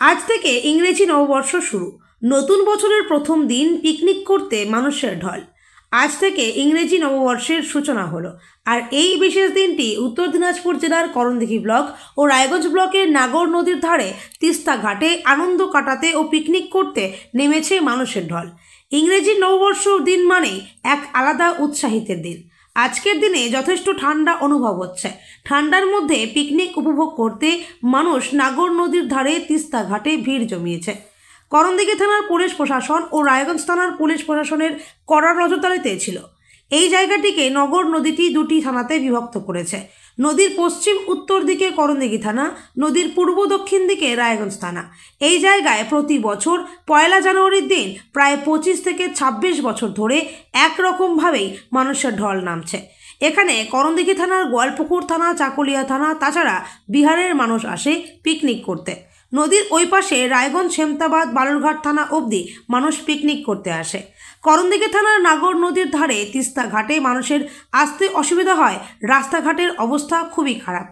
আজ থেকে ইংরেজি নববর্ষ শুরু। নতুন বছরের প্রথম দিন পিকনিক করতে মানুষের ঢল। আজ থেকে ইংরেজি নববর্ষের সূচনা হলো। আর এই বিশেষ দিনটি উত্তর দিনাজপুর জেলার করণদিঘি ব্লক ও রায়গঞ্জ ব্লকের নাগর নদীর ধারে তিস্তা ঘাটে আনন্দ কাটাতে ও পিকনিক করতে নেমেছে মানুষের ঢল। ইংরেজি নববর্ষ দিন মানেই এক আলাদা উৎসাহিতের দিন। আজকের দিনে যথেষ্ট ঠান্ডা অনুভব হচ্ছে। ঠান্ডার মধ্যে পিকনিক উপভোগ করতে মানুষ নাগর নদীর ধারে তিস্তা ঘাটে ভিড় জমিয়েছে। করণদিঘি থানার পুলিশ প্রশাসন ও রায়গঞ্জ থানার পুলিশ প্রশাসনের কড়া নজরদারিতে ছিল। এই জায়গাটিকে নগর নদীটি দুটি থানাতে বিভক্ত করেছে। নদীর পশ্চিম উত্তর দিকে করণদিঘি থানা, নদীর পূর্ব দক্ষিণ দিকে রায়গঞ্জ থানা। এই জায়গায় প্রতি বছর 1 জানুয়ারির দিন প্রায় 25 থেকে 26 বছর ধরে একরকমভাবেই মানুষের ঢল নামছে। এখানে করণদিঘি থানার গোয়ালপুকুর থানা, চাকুলিয়া থানা, তাছাড়া বিহারের মানুষ আসে পিকনিক করতে। নদীর ওই পাশে রায়গঞ্জ, হেমতাবাদ, বালুরঘাট থানা অবধি মানুষ পিকনিক করতে আসে। করণদিঘি থানার নাগর নদীর ধারে তিস্তা ঘাটে মানুষের আসতে অসুবিধা হয়। রাস্তাঘাটের অবস্থা খুবই খারাপ।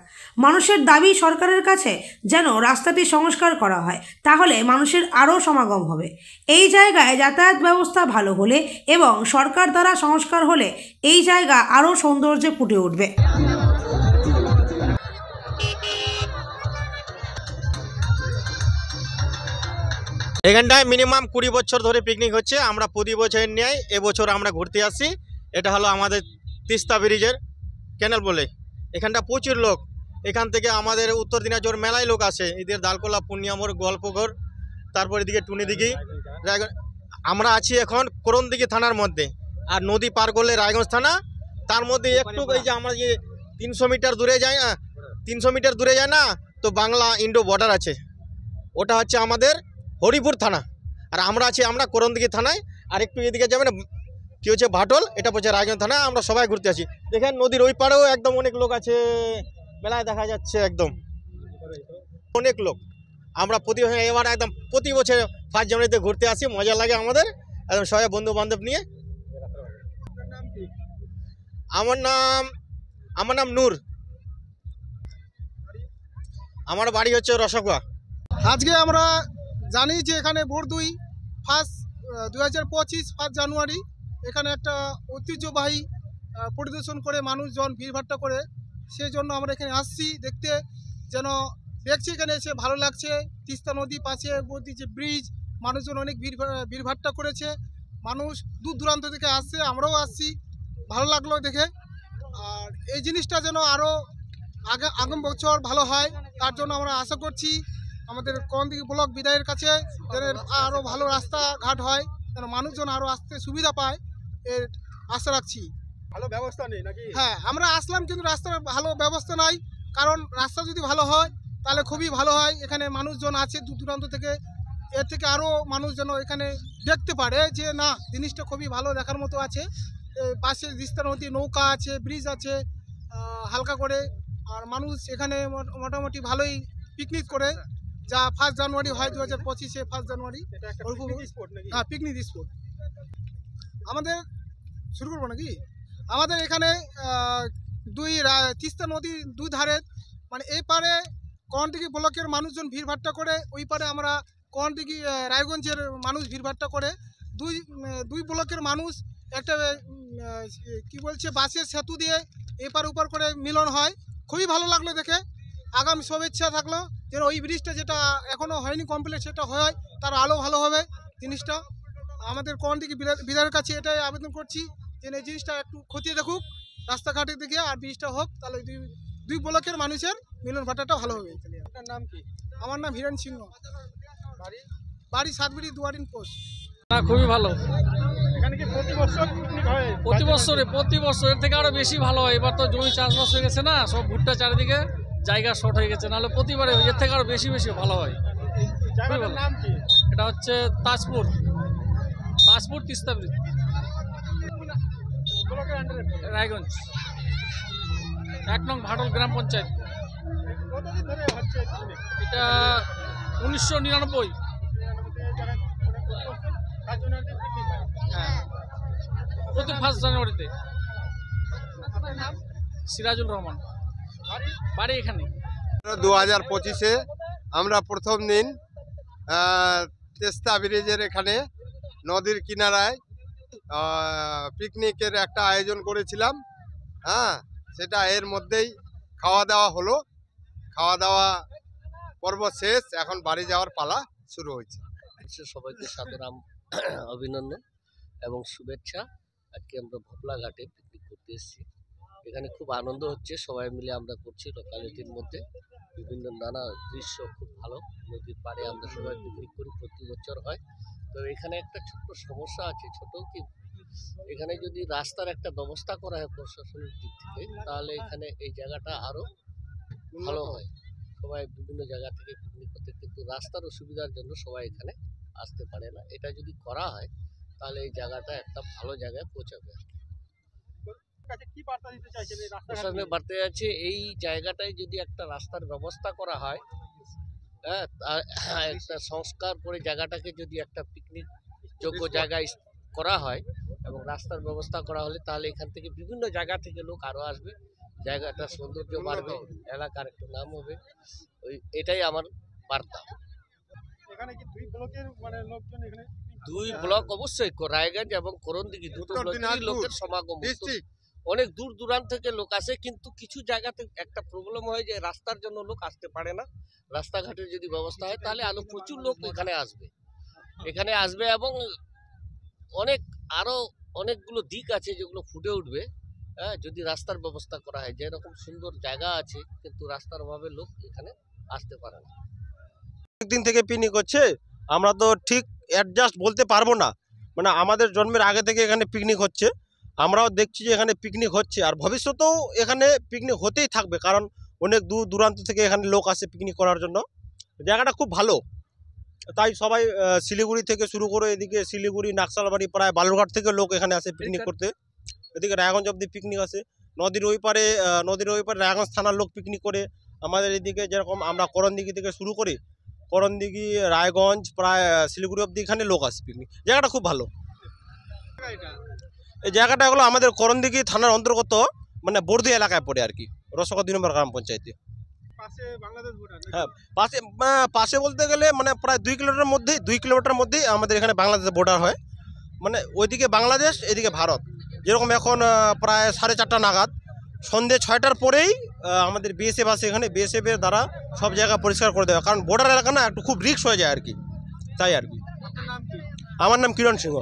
মানুষের দাবি সরকারের কাছে যেন রাস্তাটি সংস্কার করা হয়, তাহলে মানুষের আরও সমাগম হবে। এই জায়গায় যাতায়াত ব্যবস্থা ভালো হলে এবং সরকার দ্বারা সংস্কার হলে এই জায়গা আরও সৌন্দর্যে ফুটে উঠবে। এখানটায় মিনিমাম 20 বছর ধরে পিকনিক হচ্ছে। আমরা প্রতি বছরের ন্যায় এবছর আমরা ঘুরতে আসছি। এটা হলো আমাদের তিস্তা ব্রিজের ক্যানেল বলে। এখানটা প্রচুর লোক, এখান থেকে আমাদের উত্তর দিনাজপুর মেলায় লোক আসে। এদের দালকোলা, পূর্ণিয়ামোর, গোয়ালপুকুর, তারপর এদিকে টুনিদিঘি, রায়গঞ্জ। আমরা আছি এখন করণদিঘি থানার মধ্যে, আর নদী পার করলে রায়গঞ্জ থানা। তার মধ্যে একটু এই যে আমরা যে 300 মিটার দূরে যাই না, 300 মিটার দূরে যায় না তো বাংলা ইন্ডো বর্ডার আছে, ওটা হচ্ছে আমাদের হরিপুর থানা। আর আমরা আছি করণদিঘি থানায়। আর একটু এদিকে যাবেন কি হচ্ছে ভাটল, এটা হচ্ছে রায়গঞ্জ থানা। আমরা সবাই ঘুরতে আসি। দেখেন নদীর ওই পাড়েও একদম অনেক লোক আছে, মেলায় দেখা যাচ্ছে একদম অনেক লোক। আমরা এবার একদম প্রতি বছর 1 জানুয়ারিতে ঘুরতে আসি, মজা লাগে আমাদের একদম সবাই বন্ধু বান্ধব নিয়ে। আমার নাম নূর। আমার বাড়ি হচ্ছে রসগোয়া। আজকে আমরা জানি যে এখানে ভোর 2025 1 জানুয়ারি এখানে একটা ঐতিহ্যবাহী পরিদর্শন করে মানুষজন ভিড়ভাট্টা করে, সেই জন্য আমরা এখানে আসছি দেখতে। যেন দেখছি এখানে এসে ভালো লাগছে। তিস্তা নদী পাশে যে ব্রিজ, মানুষজন অনেক ভিড়ভাট্টা করেছে। মানুষ দূর দূরান্ত থেকে আসছে, আমরাও আসছি, ভালো লাগলো দেখে। আর এই জিনিসটা যেন আরও আগামী বছর ভালো হয়, তার জন্য আমরা আশা করছি আমাদের করণদিঘি ব্লক বিধায়কের কাছে যেন আরও ভালো রাস্তাঘাট হয়, যেন মানুষজন আরও আসতে সুবিধা পায়, এর আশা রাখছি। ভালো ব্যবস্থা নেই নাকি? হ্যাঁ, আমরা আসলাম কিন্তু রাস্তার ভালো ব্যবস্থা নাই। কারণ রাস্তা যদি ভালো হয় তাহলে খুবই ভালো হয়। এখানে মানুষজন আছে দূর দূরান্ত থেকে, এর থেকে আরও মানুষ যেন এখানে দেখতে পারে যে না, জিনিসটা খুবই ভালো দেখার মতো আছে। পাশে তিস্তা নদী, নৌকা আছে, ব্রিজ আছে হালকা করে। আর মানুষ এখানে মোটামুটি ভালোই পিকনিক করে, যা 1 জানুয়ারি হয় 2025-এ 1 জানুয়ারি। হ্যাঁ, পিকনিক স্পট। আমাদের শুরু করবো নাকি? আমাদের এখানে তিস্তা নদীর দুই ধারে, মানে এই পারে করণদিঘি ব্লকের মানুষজন ভিড়ভাট্টা করে, ওই পারে আমরা করণদিঘি রায়গঞ্জের মানুষ ভিড়ভাট্টা করে। দুই ব্লকের মানুষ একটা কি বলছে বাঁশের সেতু দিয়ে এপার ওপার করে মিলন হয়। খুবই ভালো লাগলো দেখে। আগামী শুভেচ্ছা থাকলো যেন ওই ব্রিজটা যেটা এখনও হয়নি কমপ্লিট, সেটা হয়, তার আলো ভালো হবে জিনিসটা। আমাদের করণদিঘি বিধায়কের কাছে এটাই আবেদন করছি যে এই জিনিসটা একটু খতিয়ে দেখুক রাস্তাঘাটের দিকে, আর ব্রিজটা হোক, তাহলে দুই ব্লকের মানুষের মিলন ভাটাটা ভালো হবে। আপনার নাম কি? আমার নাম হিরণ সিংহ, বাড়ি সাতবিড়ি দুয়ারিন পোস্ট। খুবই ভালো। এখানে কি প্রতি বছর পিকনিক হয়? প্রতি বছরের থেকে আরো বেশি ভালো হয়। এবার তো জমি চাষবাস হয়ে গেছে না, সব ভুট্টা চারিদিকে জায়গা শর্ট হয়ে গেছে, নাহলে প্রতিবারে এর থেকে আরো বেশি ভালো হয়। জায়গাটার নাম কি? এটা হচ্ছে তাজপুর তিস্তা ব্রিজ, রায়গঞ্জ 1 নং ভাটল গ্রাম পঞ্চায়েত। কতদিন ধরে হচ্ছে পিকনিক? এটা 1999। হ্যাঁ, প্রতি 1 জানুয়ারিতে। সিরাজুল রহমান, বাড়ি এখানে। 2025-এ আমরা প্রথম দিন তিস্তা ব্রিজের এখানে নদীর কিনারায় পিকনিকের একটা আয়োজন করেছিলাম। হ্যাঁ, সেটা এর মধ্যেই খাওয়া দাওয়া হলো। খাওয়া দাওয়া পর্ব শেষ, এখন বাড়ি যাওয়ার পালা শুরু হয়েছে। সবাইকে সাদরাম অভিনন্দন এবং শুভেচ্ছা। আজকে আমরা ভোপলা ঘাটে পিকনিক করতে এসেছি। এখানে খুব আনন্দ হচ্ছে, সবাই মিলে আমরা করছি লোকালিটির মধ্যে। বিভিন্ন নানা দৃশ্য খুব ভালো। নদীর পাড়ে আমরা সবাই পিকনিক করি, প্রতি বছর হয়। তো এখানে একটা ছোট্ট সমস্যা আছে, ছোট কি, এখানে যদি রাস্তার একটা ব্যবস্থা করা হয় প্রশাসনের দিক থেকে, তাহলে এখানে এই জায়গাটা আরো ভালো হয়। সবাই বিভিন্ন জায়গা থেকে পিকনিক করতে, কিন্তু রাস্তার অসুবিধার জন্য সবাই এখানে আসতে পারে না। এটা যদি করা হয় তাহলে এই জায়গাটা একটা ভালো জায়গায় পৌঁছাবে। প্রশাসনের বার্তা আছে, এই জায়গাটায় যদি একটা রাস্তার ব্যবস্থা করা হয়, হ্যাঁ, একটা সংস্কার করে জায়গাটাকে যদি একটা পিকনিক যোগ্য জায়গায় করা হয় এবং রাস্তার ব্যবস্থা করা হলে, তাহলে এখান থেকে বিভিন্ন জায়গা থেকে লোক আরো আসবে, জায়গাটা সৌন্দর্য বাড়বে, এলাকার একটা নাম হবে। এটাই আমার বার্তা। দুই ব্লক অবশ্যই, রায়গঞ্জ এবং করণদিঘি দুটো ব্লকেরই লোকের সমাগম। অনেক দূর দূরান্ত থেকে লোক আসে, কিন্তু কিছু জায়গাতে একটা প্রবলেম হয় যে রাস্তার জন্য লোক আসতে পারে না। রাস্তাঘাটের যদি ব্যবস্থা হয় তাহলে আরো প্রচুর লোক এখানে আসবে এবং আরো অনেকগুলো দিক আছে যেগুলো ফুটে উঠবে। হ্যাঁ, যদি রাস্তার ব্যবস্থা করা হয়। যেরকম সুন্দর জায়গা আছে, কিন্তু রাস্তার অভাবে লোক এখানে আসতে পারে না। দিন থেকে পিকনিক হচ্ছে, আমরা তো ঠিক অ্যাডজাস্ট বলতে পারবো না। মানে আমাদের জন্মের আগে থেকে এখানে পিকনিক হচ্ছে, আমরাও দেখছি যে এখানে পিকনিক হচ্ছে, আর ভবিষ্যতেও এখানে পিকনিক হতেই থাকবে, কারণ অনেক দূর দূরান্ত থেকে এখানে লোক আসে পিকনিক করার জন্য। জায়গাটা খুব ভালো, তাই সবাই শিলিগুড়ি থেকে শুরু করে এদিকে শিলিগুড়ি, নাকশালবাড়ি, প্রায় বালুরঘাট থেকে লোক এখানে আসে পিকনিক করতে। এদিকে রায়গঞ্জ অব্দি পিকনিক আসে। নদীর ওই পারে রায়গঞ্জ থানার লোক পিকনিক করে। আমাদের এদিকে যেরকম আমরা করণদিঘি থেকে শুরু করি, করণদিঘি, রায়গঞ্জ, প্রায় শিলিগুড়ি অব্দি এখানে লোক আসে পিকনিক। জায়গাটা খুব ভালো। এই জায়গাটা হলো আমাদের করণদিঘি থানার অন্তর্গত, মানে বর্দি এলাকায় পড়ে আর কি, রসকা 2 নম্বর গ্রাম পঞ্চায়েতে। হ্যাঁ, পাশে বলতে গেলে মানে প্রায় 2 কিলোমিটার মধ্যেই আমাদের এখানে বাংলাদেশের বর্ডার হয়। মানে ওইদিকে বাংলাদেশ, এদিকে ভারত। যেরকম এখন প্রায় 4:30 নাগাদ, সন্ধ্যে 6টার পরেই আমাদের বিএসএফ আসে এখানে। বিএসএফের দ্বারা সব জায়গা পরিষ্কার করে দেওয়া, কারণ বর্ডার এলাকা না, একটু খুব রিস্ক হয়ে যায় আর কি, তাই আর কি। আমার নাম কিরণ সিংহ।